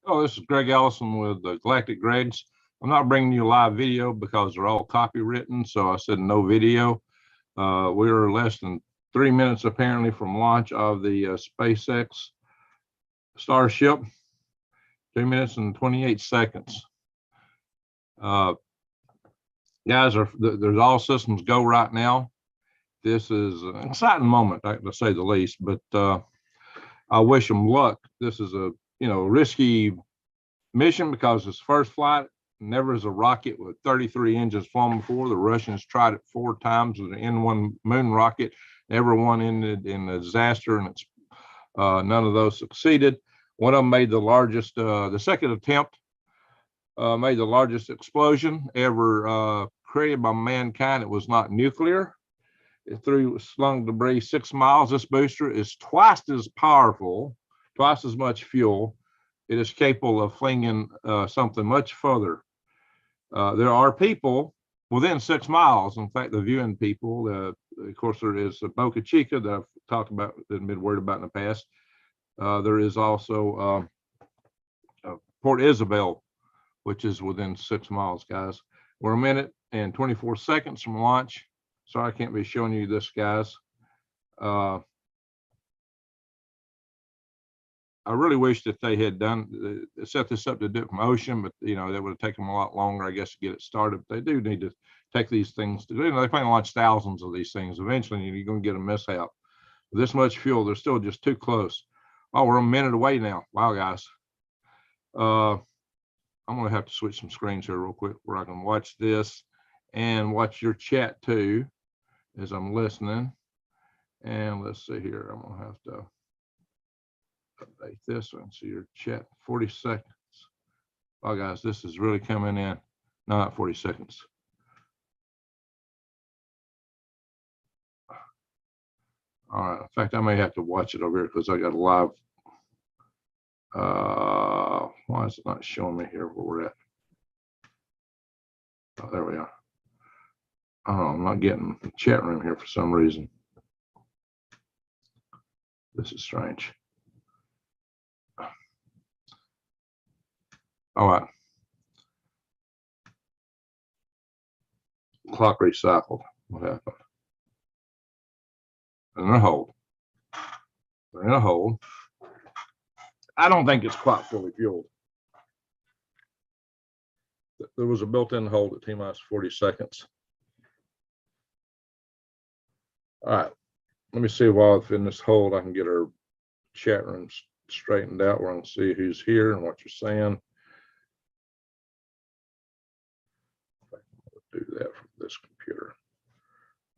Oh, this is Greg Ellison with the Galactic Gregs. I'm not bringing you a live video because they're all copywritten, so I said no video. We are less than 3 minutes apparently from launch of the SpaceX Starship. 2 minutes and 28 seconds. Guys, there's all systems go right now. This is an exciting moment, to say the least, but I wish them luck. This is a risky mission because it's first flight. Never is a rocket with 33 engines flown before. The Russians tried it 4 times with an N1 moon rocket. Every one ended in a disaster, and none of those succeeded. One of them made the largest, the second attempt made the largest explosion ever created by mankind. It was not nuclear. It slung debris 6 miles. This booster is twice as powerful, twice as much fuel. It is capable of flinging something much further. There are people within 6 miles. In fact, the viewing people, of course, there is Boca Chica that I've talked about and been worried about in the past. There is also Port Isabel, which is within 6 miles, guys. We're a minute and 24 seconds from launch. Sorry, I can't be showing you this, guys. I really wish that they had set this up to do it from ocean, but that would have taken them a lot longer, I guess, to get it started. But they do need to take these things to do. They plan to launch thousands of these things. Eventually, you're going to get a mishap. With this much fuel, they're still just too close. Oh, we're a minute away now. Wow, guys. I'm going to have to switch some screens here real quick where I can watch this and watch your chat too as I'm listening. And let's see here. I'm going to have to update this one. See your chat. 40 seconds. Oh, guys, this is really coming in. No, not 40 seconds. All right. In fact, I may have to watch it over here because I got a live. Why is it not showing me here where we're at? Oh, there we are. Oh, I'm not getting the chat room here for some reason. This is strange. All right. Clock recycled. What happened? In a hold. They're in a hold. I don't think it's quite fully fueled. There was a built-in hold at T-minus 40 seconds. All right. Let me see while it's in this hold, I can get our chat room straightened out where I can see who's here and what you're saying. I'll do that from this computer.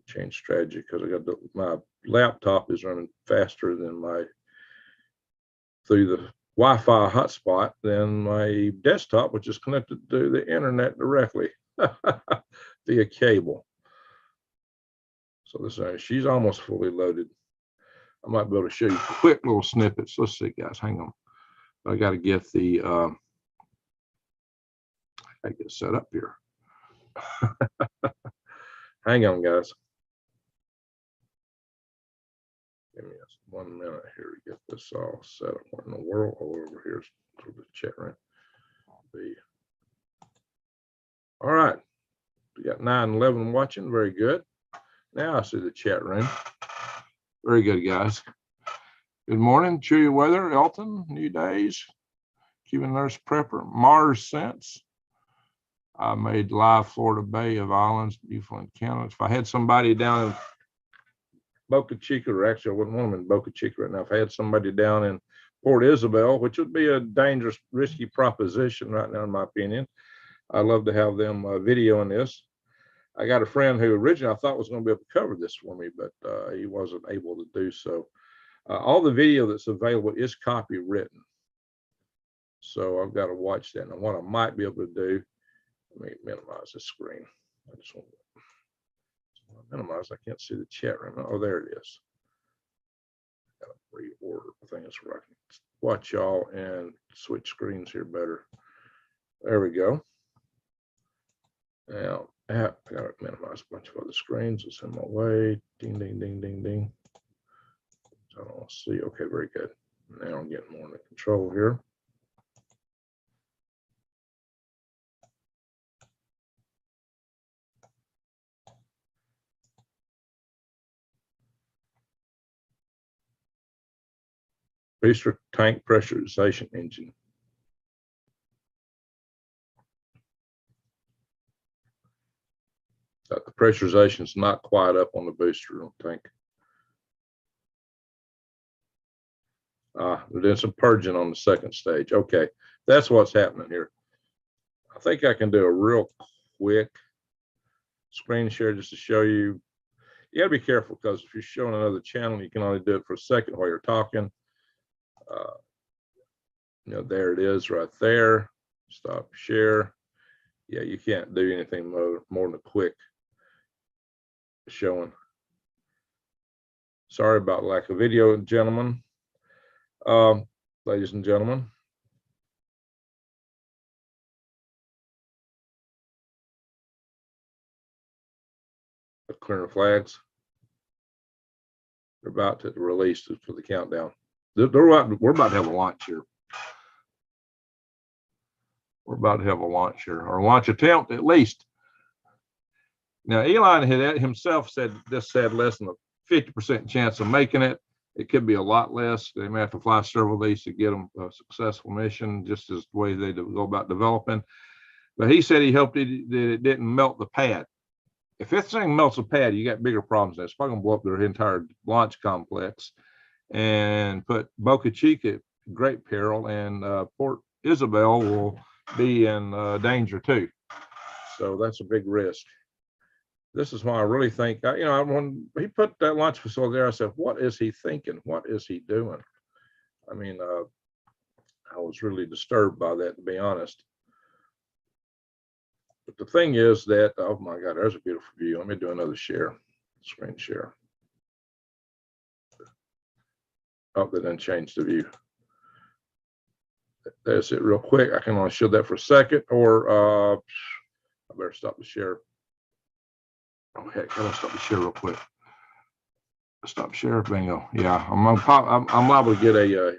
Change strategy because I got my laptop is running faster than through the Wi-Fi hotspot than my desktop, which is connected to the internet directly via cable. So she's almost fully loaded. I might be able to show you quick little snippets. Let's see, guys. Hang on. I got to get the I get set up here. Hang on, guys. Give me 1 minute here to get this all set up. What in the world? Oh, over here for the chat room. All right. We got 911 watching. Very good. Now I see the chat room. Very good, guys. Good morning. Cheery weather. Elton. New days. Cuban nurse prepper. Mars sense. I made live Florida Bay of Islands, Newfoundland County. If I had somebody down in Boca Chica, or actually I wouldn't want them in Boca Chica right now. If I had somebody down in Port Isabel, which would be a dangerous, risky proposition right now, in my opinion, I'd love to have them videoing this. I got a friend who originally I thought was going to be able to cover this for me, but he wasn't able to do so. All the video that's available is copywritten. So I've got to watch that. And what I might be able to do, let me minimize the screen. I just want to minimize. I can't see the chat room. Oh, there it is. Got to reorder things where I can watch y'all and switch screens here better. There we go. Now, I got to minimize a bunch of other screens. It's in my way. Ding, ding, ding, ding, ding. I don't see. Okay, very good. Now I'm getting more under control here. booster tank pressurization engine. The pressurization is not quite up on the booster tank. We're doing some purging on the second stage. Okay, that's what's happening here. I think I can do a real quick screen share just to show you. You gotta be careful, because if you're showing another channel, you can only do it for a second while you're talking. You know, there it is right there. Stop share. Yeah, you can't do anything more than a quick showing. Sorry about lack of video, gentlemen. Ladies and gentlemen. Clearing flags. They're about to release for the countdown. We're about to have a launch here. We're about to have a launch here, or a launch attempt at least. Now, Elon had himself said this had less than a 50% chance of making it. It could be a lot less. They may have to fly several of these to get them a successful mission, just as the way they go about developing. But he said he hoped that it didn't melt the pad. If this thing melts the pad, you got bigger problems. It's probably going to blow up their entire launch complex and put Boca Chica at great peril, and Port Isabel will be in danger too. So that's a big risk. This is why I really think, you know, when he put that launch facility there, I said, what is he thinking? What is he doing? I mean, I was really disturbed by that, to be honest. But the thing is that, oh my God, there's a beautiful view. Let me do another share, screen share. Oh, that didn't change the view. There's it real quick. I can only show that for a second, or I better stop the share. Oh heck, I gotta stop the share real quick. Stop share, bingo. Yeah, I'm liable to get a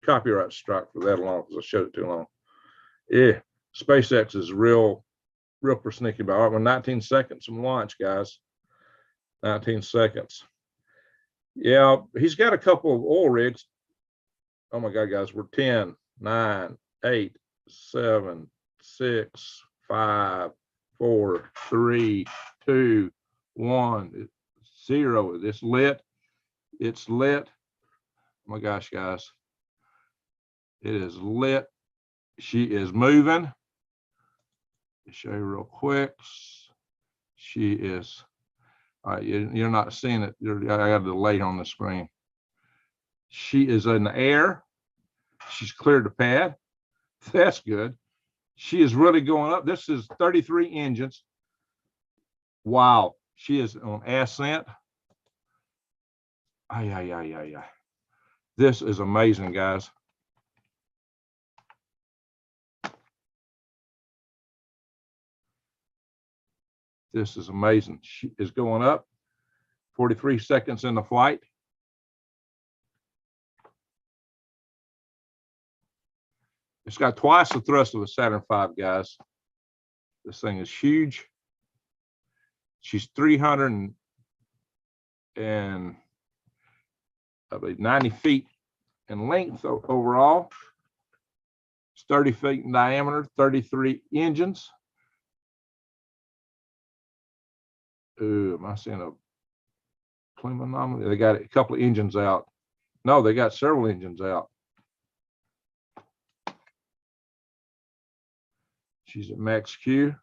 copyright strike for that alone, because I showed it too long. Yeah, SpaceX is real persnickety about it. All right, well, 19 seconds from launch, guys. 19 seconds. Yeah, he's got a couple of oil rigs. Oh my God, guys, we're 10, 9, 8, 7, 6, 5, 4, 3, 2, 1, 0. It's lit. It's lit. Oh my gosh, guys. It is lit. She is moving. I'll show you real quick. She is. All right, you're not seeing it. I got a delay on the screen. She is in the air. She's cleared the pad. That's good. She is really going up. This is 33 engines. Wow. She is on Ascent. This is amazing, guys. This is amazing. She is going up. 43 seconds in the flight. It's got twice the thrust of a Saturn V, guys. This thing is huge. She's 390 feet in length overall. It's 30 feet in diameter, 33 engines. Ooh, am I seeing a plume anomaly? They got a couple of engines out. No, they got several engines out. She's at max Q.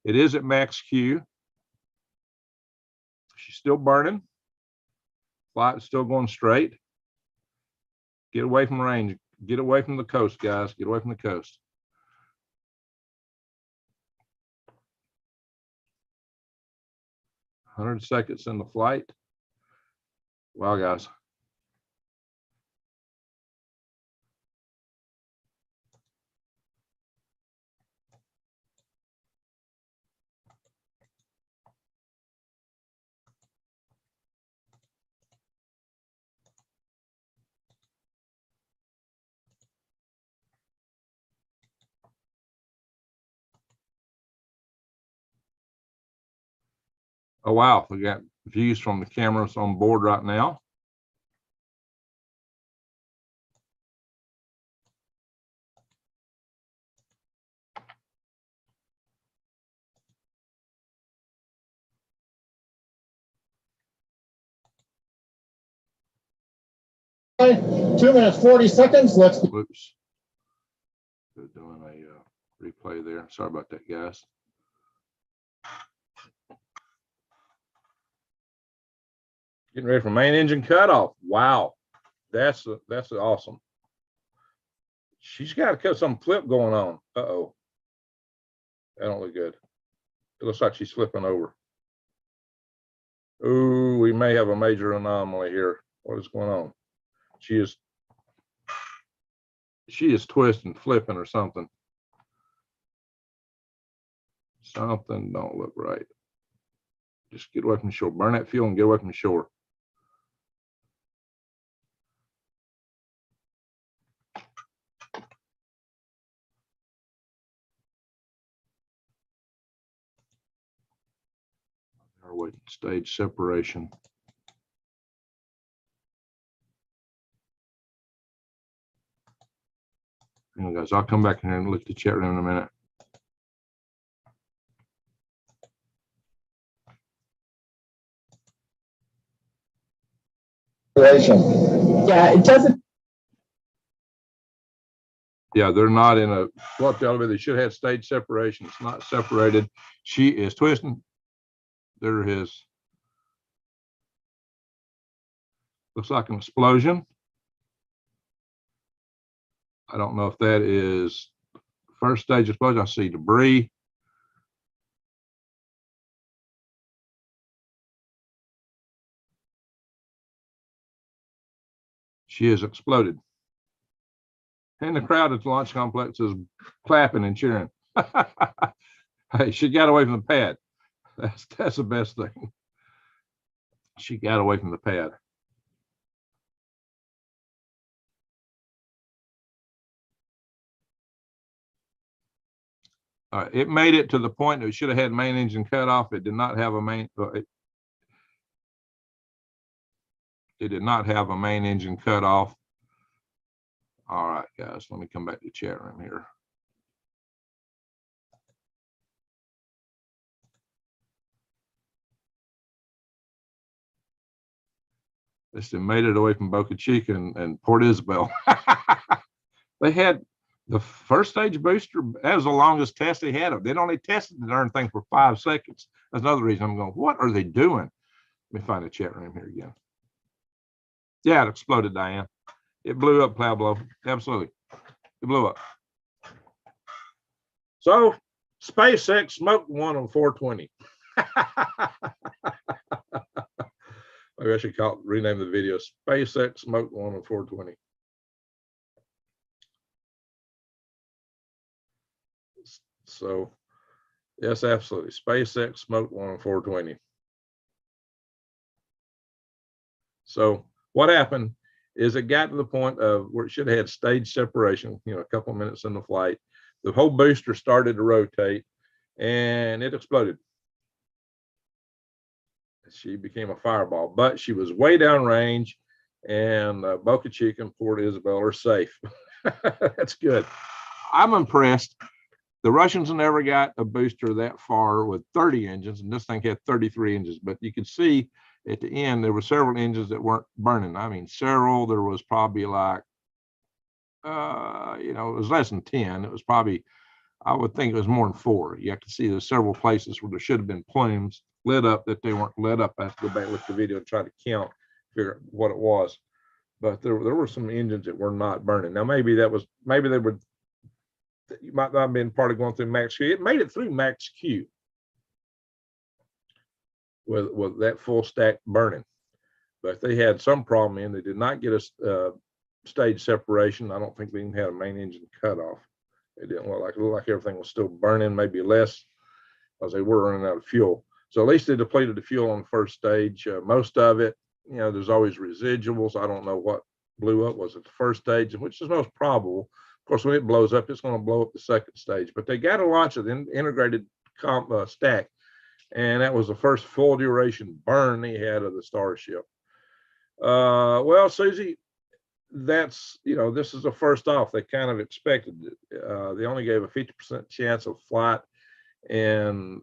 It is at max Q. She's still burning. Flight is still going straight. Get away from range. Get away from the coast, guys. Get away from the coast. "100 seconds in the flight." Wow, guys. Oh, wow. We got views from the cameras on board right now. 2 minutes 40 seconds. Let's. Whoops. They're doing a replay there. Sorry about that, guys. Getting ready for main engine cutoff. Wow, that's awesome. She's got some flip going on. Uh-oh. That don't look good. It looks like she's flipping over. Ooh, we may have a major anomaly here. What is going on? She is twisting, flipping or something. Something don't look right. Just get away from the shore. Burn that fuel and get away from the shore. Our waiting stage separation. Hang on, guys. I'll come back in here and look at the chat room in a minute. Yeah, it doesn't. Yeah, they're not in a float elevator. They should have stage separation. It's not separated. She is twisting. There is. Looks like an explosion. I don't know if that is first stage explosion. I see debris. She has exploded. And the crowd at the launch complex is clapping and cheering. Hey, she got away from the pad. That's the best thing. She got away from the pad. It made it to the point that it should have had main engine cut off. It did not have a main. It did not have a main engine cut off. All right, guys, let me come back to the chat room here. They made it away from Boca Chica and Port Isabel. They had the first stage booster. That was the longest test they had. They'd only tested the darn thing for 5 seconds. That's another reason I'm going, what are they doing? Let me find the chat room here again. Yeah, it exploded, Diane. It blew up, Pablo. Absolutely. It blew up. So SpaceX smoked one on 420. Maybe I should rename the video SpaceX smoked one on 420. So yes, absolutely. SpaceX smoked one on 420. So what happened is it got to the point of where it should have had stage separation, a couple of minutes in the flight. The whole booster started to rotate and it exploded. She became a fireball, but she was way downrange, and Boca Chica and Port Isabel are safe. That's good. I'm impressed. The Russians never got a booster that far with 30 engines, and this thing had 33 engines. But you could see at the end, there were several engines that weren't burning. I mean, several. There was probably like, it was less than 10. It was probably, I would think it was more than 4. You have to see there's several places where there should have been plumes lit up that they weren't lit up. I have to go back and look at the video and try to count, figure out what it was. But there were some engines that were not burning. Now, maybe they would, you might not have been part of going through max Q. It made it through max Q with that full stack burning. But they had some problem in, they did not get a stage separation. I don't think they even had a main engine cutoff. It didn't look like everything was still burning, maybe less, because they were running out of fuel. So at least they depleted the fuel on the first stage. Most of it, there's always residuals. I don't know what blew up. Was it the first stage, which is most probable. Of course, when it blows up, it's going to blow up the second stage. But they got to launch an integrated stack, and that was the first full duration burn they had of the Starship. Well, Susie, that's, this is the first off. They kind of expected it. They only gave a 50% chance of flight, and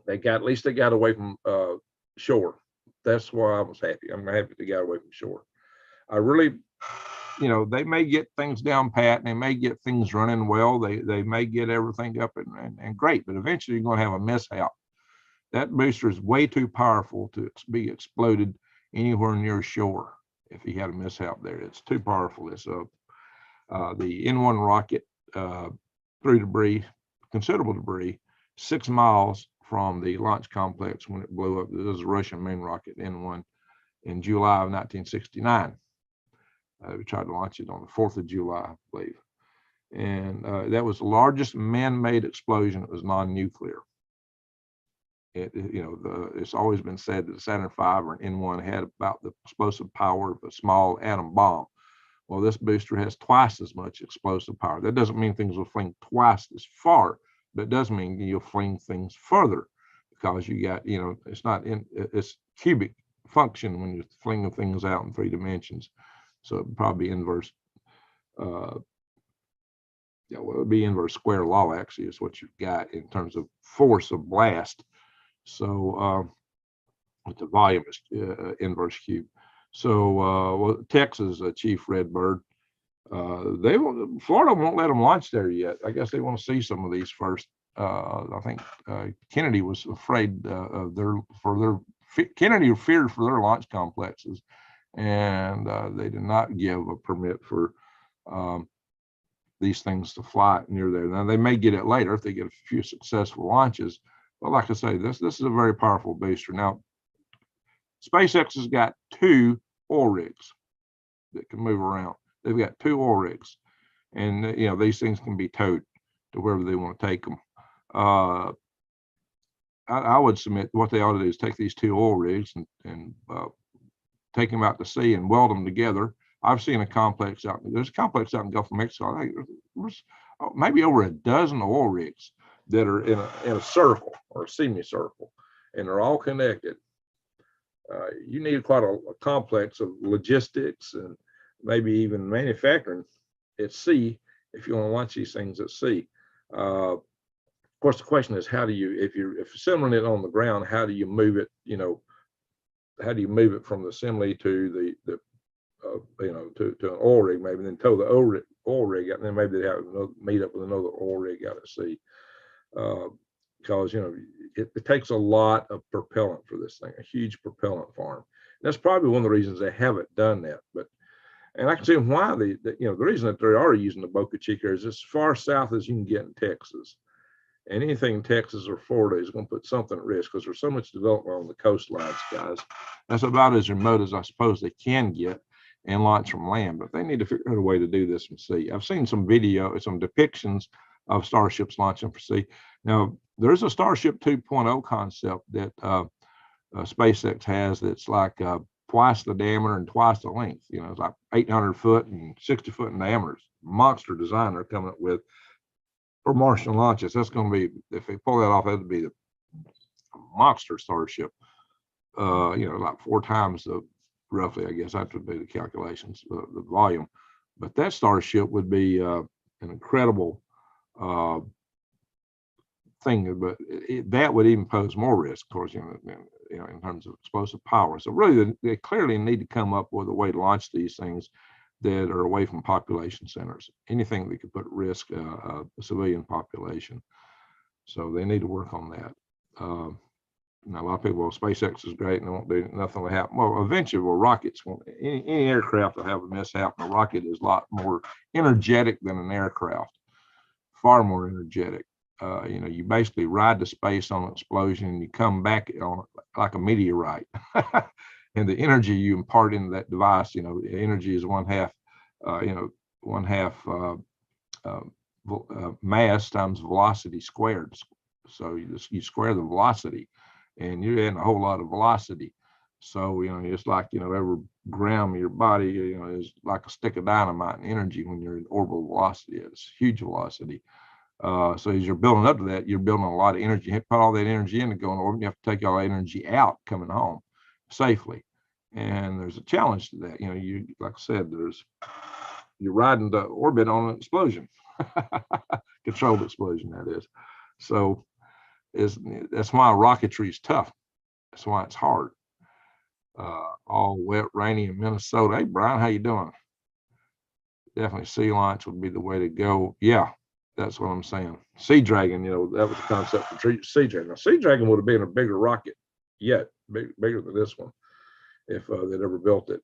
at least they got away from shore. That's why I was happy. I'm happy they got away from shore. I really, they may get things down pat and they may get things running well. They may get everything up and great, but eventually you're going to have a mishap. That booster is way too powerful to be exploded anywhere near shore. If he had a mishap there, it's too powerful. It's the N1 rocket threw debris, considerable debris, 6 miles from the launch complex when it blew up. This was a Russian main rocket, N1, in July of 1969. We tried to launch it on the 4th of July, I believe. And that was the largest man-made explosion. It was non-nuclear. It's always been said that the Saturn V or N1 had about the explosive power of a small atom bomb. Well, this booster has twice as much explosive power. That doesn't mean things will fling twice as far, but it does mean you'll fling things further because you got, it's cubic function when you're flinging things out in 3 dimensions. So it would probably be inverse. It would be inverse square law, actually, is what you've got in terms of force of blast. So with the volume is inverse cube. So Texas Chief Redbird, Florida won't let them launch there yet. I guess they want to see some of these first. I think Kennedy was afraid Kennedy feared for their launch complexes, and they did not give a permit for these things to fly near there. Now they may get it later if they get a few successful launches. But like I say, this is a very powerful booster. Now, SpaceX has got 2 oil rigs that can move around. They've got 2 oil rigs, and these things can be towed to wherever they want to take them. I would submit what they ought to do is take these 2 oil rigs and take them out to sea and weld them together. I've seen a complex out. There's a complex out in the Gulf of Mexico. I think there's maybe over a dozen oil rigs that are in a circle or a semicircle, and they're all connected. You need quite a complex of logistics and maybe even manufacturing at sea if you want to launch these things at sea. Of course, the question is, how do you, if you're assembling it on the ground, how do you move it? How do you move it from the assembly to the to an oil rig, maybe, and then tow the oil rig out, and then maybe they have to meet up with another oil rig out at sea. Because it takes a lot of propellant for this thing, a huge propellant farm. That's probably one of the reasons they haven't done that. And I can see why the reason that they are using the Boca Chica is as far south as you can get in Texas, and anything in Texas or Florida is going to put something at risk because there's so much development on the coastlines, guys. That's about as remote as I suppose they can get and launch from land, but they need to figure out a way to do this from sea. I've seen some depictions of starships launching for sea. Now, there's a Starship 2.0 concept that SpaceX has that's like twice the diameter and twice the length. It's like 800 foot and 60 foot in diameter. Monster design they're coming up with for Martian launches. That's going to be, if they pull that off, that'd be the monster Starship. Like 4 times the, roughly, I guess that would be the calculations, the volume. But that Starship would be an incredible thing, but that would even pose more risk, of course, in terms of explosive power. So really, they clearly need to come up with a way to launch these things that are away from population centers, anything that could put at risk a civilian population. So they need to work on that. Now, a lot of people, well, SpaceX is great and they won't do nothing will happen. Well, eventually, rockets won't, any aircraft will have a mishap. A rocket is a lot more energetic than an aircraft, far more energetic. You basically ride to space on an explosion and you come back on like a meteorite. And the energy you impart into that device, the energy is 1/2, 1/2 mass times velocity squared. So you square the velocity and you're adding a whole lot of velocity. So, it's like, every gram of your body, is like a stick of dynamite in energy when you're in orbital velocity. It's huge velocity. So as you're building up to that, you're building a lot of energy. You put all that energy in to go in orbit. You have to take all that energy out coming home safely. And there's a challenge to that. You, like I said, you're riding the orbit on an explosion, controlled explosion, that is. So that's why rocketry is tough. That's why it's hard. all wet, rainy in Minnesota. Hey, Brian, how you doing? Definitely sea launch would be the way to go. Yeah, that's what I'm saying. Sea Dragon, you know, that was the concept for Sea Dragon. Now, Sea Dragon would have been a bigger rocket yet, bigger than this one, if they'd ever built it.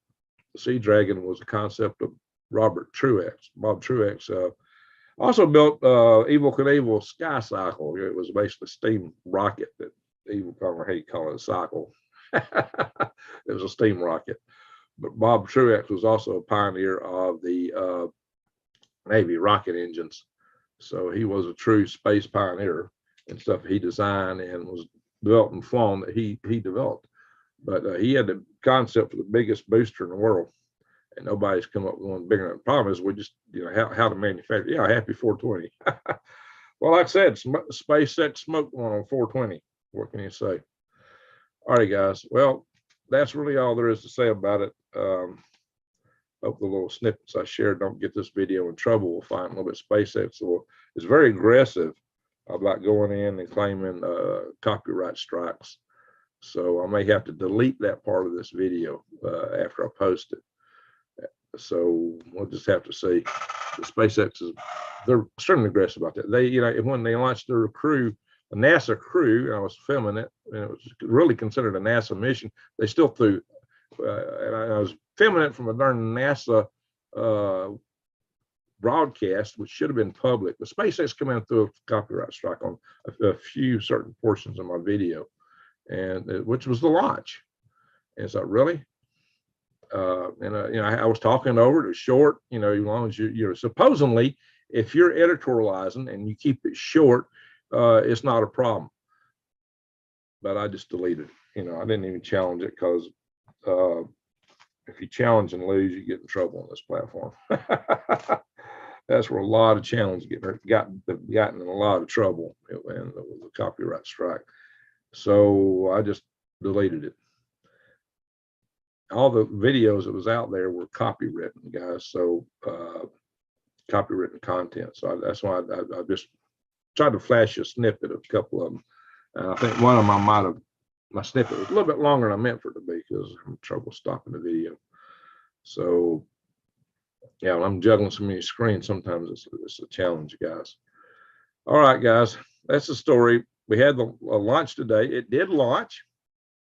The Sea Dragon was a concept of Bob Truex. Also built Evel Knievel Sky Cycle. It was basically a steam rocket that Evel Knievel, I hate calling it a cycle. It was a steam rocket. But Bob Truex was also a pioneer of the Navy rocket engines. So he was a true space pioneer and stuff he designed and was built and flown that he developed. But he had the concept for the biggest booster in the world. And nobody's come up with one bigger. The problem is we just, you know, how to manufacture. Yeah, happy 420. Well, like I said, SpaceX smoked one on 420. What can you say? All right, guys. Well, that's really all there is to say about it. Hope the little snippets I shared don't get this video in trouble. We'll find a little bit. SpaceX is very aggressive about going in and claiming copyright strikes. So I may have to delete that part of this video after I post it. So we'll just have to see. The SpaceX they're extremely aggressive about that. They, you know, when they launched their crew, a NASA crew, and I was filming it, and it was really considered a NASA mission. They still threw, and I was filming it from a darn NASA broadcast, which should have been public. But SpaceX came out through a copyright strike on a few certain portions of my video, and which was the launch. And it's like, really? You know, I was talking over it short, you know, as long as you're supposedly, if you're editorializing and you keep it short, it's not a problem. But I just deleted it. You know, I didn't even challenge it because if you challenge and lose, you get in trouble on this platform. That's where a lot of channels gotten in a lot of trouble and the copyright strike. So I just deleted it. All the videos that was out there were copywritten, guys. So copywritten content. So that's why I just tried to flash a snippet of a couple of them. I think one of them my snippet was a little bit longer than I meant for it to be because I'm in trouble stopping the video. So yeah, when I'm juggling so many screens, sometimes it's a challenge, guys. All right, guys, that's the story. We had the launch today. It did launch.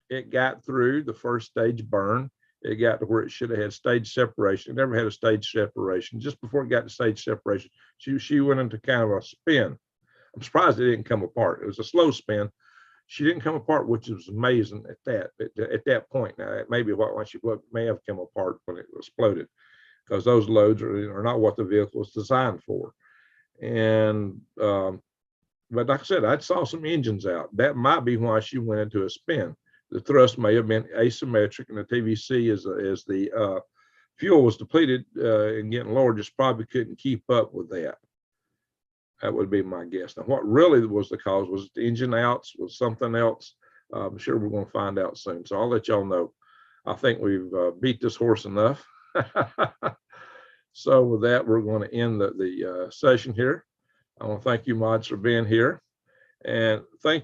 It got through the first stage burn. It got to where it should have had stage separation. It never had a stage separation. Just before it got to stage separation, she went into kind of a spin. I'm surprised it didn't come apart. It was a slow spin. She didn't come apart, which was amazing at that point. Now, it may be what she may have come apart when it exploded, because those loads are not what the vehicle was designed for. And but like I said, I saw some engines out. That might be why she went into a spin. The thrust may have been asymmetric, and the TVC as the fuel was depleted and getting lower, just probably couldn't keep up with that. That would be my guess. Now, what really was the cause? Was the engine outs? Was something else? I'm sure we're going to find out soon. So I'll let y'all know. I think we've beat this horse enough. So with that, we're going to end the session here. I want to thank you, mods, for being here. And thank